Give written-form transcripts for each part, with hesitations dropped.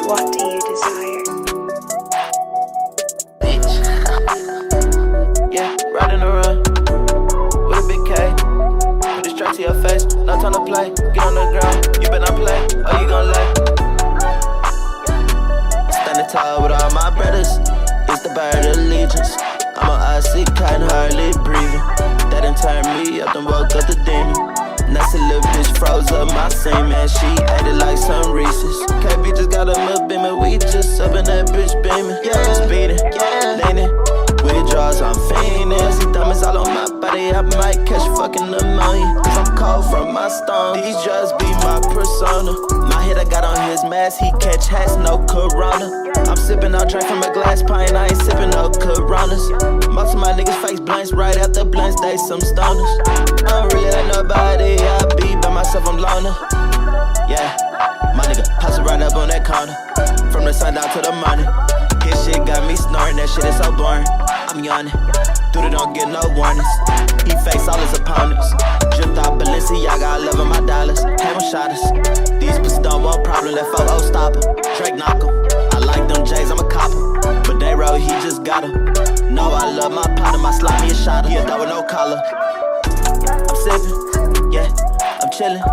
What do you desire? Bitch. Yeah, riding around with a big K. Put it straight to your face, no time to play. Get on the ground, you better not play, or you gon' lay. Standing tall with all my brothers, it's the bird of allegiance. I'm on icy, cotton, hardly breathing. That done turned me up and woke up the demon. Nasty little bitch froze up my semen. She ate it like some Reese's. KB just got a milk beamer, we just up in that bitch beaming. Yeah, speeding, yeah, leaning. With draws, I'm fiending. See diamonds all on my body, I might catch fucking pneumonia. Cause I'm cold from my stone. These drugs be my persona. My hit I got on his mask, he catch hats, no corona. I'm sipping out drink from a glass pint, I ain't sipping no Coronas. Most of my niggas face blinds, right after blinds, they some stoners. I don't really like nobody, I be by myself, I'm loner. Yeah, my nigga, pass it right up on that corner. From the sun down to the morning. His shit got me snoring, that shit is so boring. I'm yawning, dude don't get no warnings. He face all his opponents. Dripped out Balenciaga, I love my dollars. Hammer shotters, these pussies don't want problem, that 4-0 stop him. Drake knock him, I like them J's, I'm a copper. But they roll, he just got him. No, I love my partner, my slimy is shot. He a dog with no collar. I'm sipping, yeah, I'm chillin'.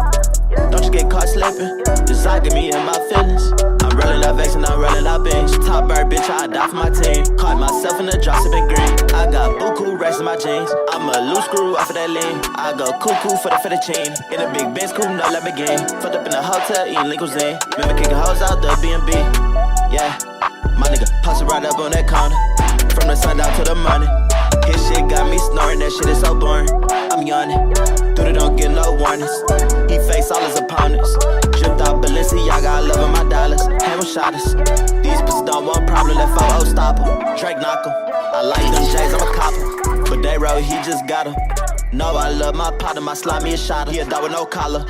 Don't you get caught slipping, just I get me in my feelings. I'm rolling up Vex and I'm rolling up bench. Top bird bitch, I die for my team. Caught myself in the drop sipping green. I got buku racks in my jeans. I'm a loose screw off of that lean. I go cuckoo for the fettuccine. In a big Benz coupe, no Lamborghini. Fucked up in the hotel, eating lean cuisine. Remember kicking hoes out the B&B. Yeah, my nigga, post it right up on that corner. From the sun down to the morning. His shit got me snoring, that shit is so boring. I'm yawning, dude don't get no warnings. He face all his opponents. Dripped out Balenciaga, I love my dollars. Hammer shotters, these pussies don't want problem, that 4-0 stop him. Drake knock him, I like them J's, I'm a copper. But they roll, he just got him. No, I love my partner, my slimy is shot. He a dog with no collar.